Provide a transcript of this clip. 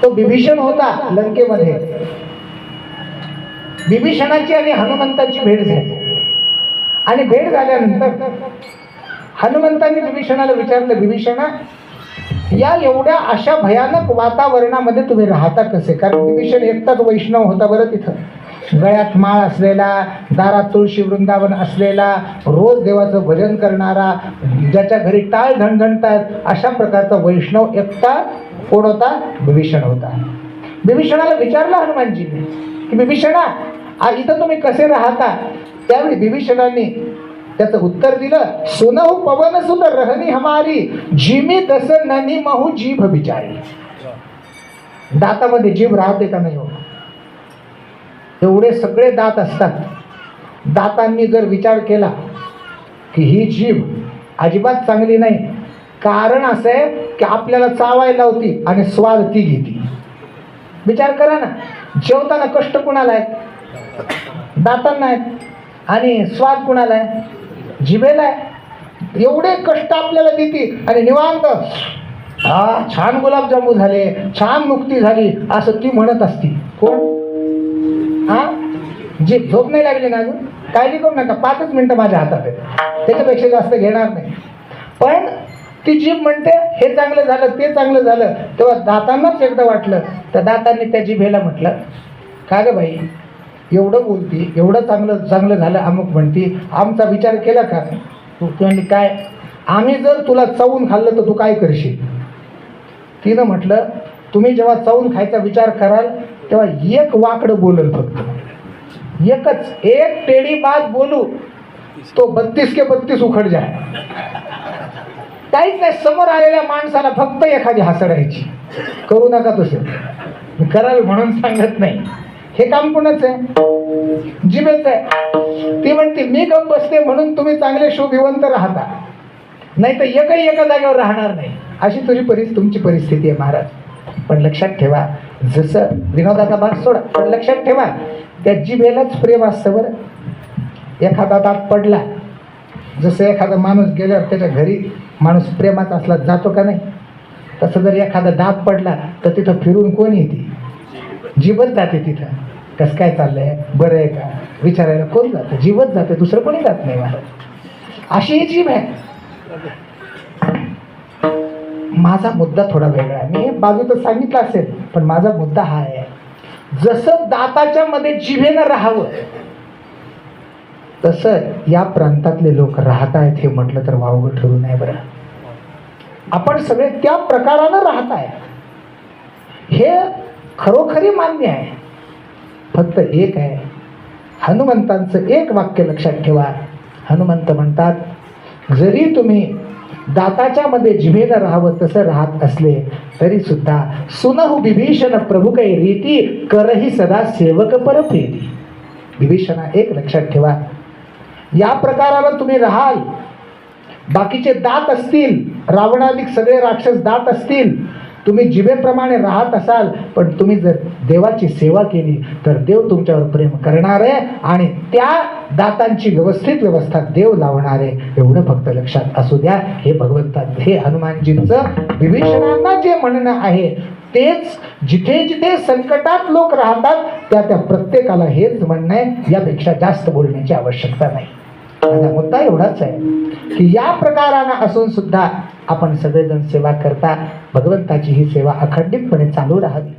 तो विभीषण होता लंकेमध्ये. विभीषणाची आणि हनुमंताची भेट झाली आणि भेट झाल्यानंतर हनुमंतांनी विभीषणाला विचारलं, विभीषणा, या एवढ्या अशा भयानक वातावरणामध्ये तुम्ही राहता कसे? कारण विभीषण एकटाच वैष्णव होता बरं तिथं. गळ्यात माळ असलेला, दारात तुळशी वृंदावन असलेला, रोज देवाचं भजन करणारा, ज्याच्या घरी टाळ धणधणतात अशा प्रकारचा वैष्णव एकटा कोण होता? विभीषण होता. विभीषणाला विचारलं हनुमानजीने की विभीषणा, इथं तुम्ही कसे राहता? त्यावेळी विभीषणाने त्याचं उत्तर दिलं, सुनहु पवन सुत रहनी हमारी, जिमी दस ननी महु जीभ बिचारी. दातामध्ये जीभ राहते का नाही हो? एवढे सगळे दात असतात. दातांनी जर विचार केला की ही जीभ अजिबात चांगली नाही, कारण असं आहे की आपल्याला चावायला होती आणि स्वाद ती घेती. विचार करा ना, जेवताना कष्ट कुणाला आहे? दातांना आहेत. आणि स्वाद कुणाला आहे? जिभेला आहे. एवढे कष्ट आपल्याला देते आणि निवांत छान गुलाबजामू झाले, छान मुक्ती झाली असं ती म्हणत असती. कोण? जी झोप नाही लागली ना अजून, काळजी करू नका, 5 मिनिटं माझ्या हातात आहे, त्याच्यापेक्षा जास्त घेणार नाही. पण ती जीभ म्हणते हे चांगलं झालं, ते चांगलं झालं. तेव्हा दातांनाच एकदा वाटलं, त्या दातांनी त्या जिभेला म्हटलं, का ग बाई, एवढं बोलती, एवढं चांगलं चांगलं झालं अमुक म्हणती, आमचा विचार केला का? तू म्हणजे काय, आम्ही जर तुला चावून खाल्लं तर तू काय करशील? तिनं म्हटलं, तुम्ही जेव्हा चावून खायचा विचार कराल तेव्हा एक वाकडं बोलल, फक्त एकच, एक टेढ़ी बात बोलू तो 32 के 32 उखड जाय. काहीच नाही, समोर आलेल्या माणसाला फक्त एखादी हसडायची. करू नका तसं, कराल म्हणून सांगत नाही. हे काम कोणाचं आहे? जिभेच आहे. ती म्हणते मी गप बसते म्हणून तुम्ही चांगले शोभिवंत राहता, नाही तर एकही एका जागेवर राहणार नाही. अशी तुमची परिस्थिती आहे महाराज. पण लक्षात ठेवा, जसं विनोदाचा भाग सोडा, पण लक्षात ठेवा त्या जिभेलाच प्रेम असतं बरं. एखादा दात पडला, जसं एखादा माणूस गेल्यावर त्याच्या घरी माणूस प्रेमात असला जातो का नाही, तसं जर एखादा दात पडला तर तिथं फिरून कोण येते? जीवच जाते तिथं. कसं काय चाललंय, बरं आहे का विचारायला कोण जातं? जीवच जाते, दुसरं कोणी जात नाही महाराज. अशी ही जीभ आहे. माझा मुद्दा थोडा वेगळा आहे, मी बाजू तर सांगितलं असेल, पण माझा मुद्दा हा आहे, जसं दाताच्या मध्ये जिभेनं राहावं तसं या प्रांतातले लोक राहत आहेत हे म्हटलं तर वावगं ठरू नये बरं. आपण सगळे त्या प्रकारानं राहत आहे हे खरोखरी मान्य आहे. फक्त एक आहे, हनुमंतांचं एक वाक्य लक्षात ठेवा. हनुमंत म्हणतात, जरी तुम्ही दाताच्या मध्ये जिभेनं राहावं तसं राहत असले तरी सुद्धा सुनहु विभीषण प्रभू काही रीती करही सदा सेवक पर प्रीती. विभीषणा एक लक्षात ठेवा, या प्रकारानं तुम्ही राहाल. बाकीचे दात असतील, रावणाधिक सगळे राक्षस दात असतील, तुम्ही जिभेप्रमाणे राहत असाल, पण तुम्ही जर देवाची सेवा केली तर देव तुमच्यावर प्रेम करणार आहे आणि त्या दातांची व्यवस्थित व्यवस्था देव लावणार आहे. एवढं फक्त लक्षात असू द्या. हे भगवंतात, हे हनुमानजींचं विभीषणांना जे म्हणणं आहे तेच जिथे जिथे संकटात लोक राहतात त्या त्या प्रत्येकाला हेच म्हणणं आहे. यापेक्षा जास्त बोलण्याची आवश्यकता नाही. माझा मुद्दा एवढाच आहे की या प्रकारानं असून सुद्धा आपण सगळेजण सेवा करता. भगवंताची ही सेवा अखंडितपणे चालू राहावी.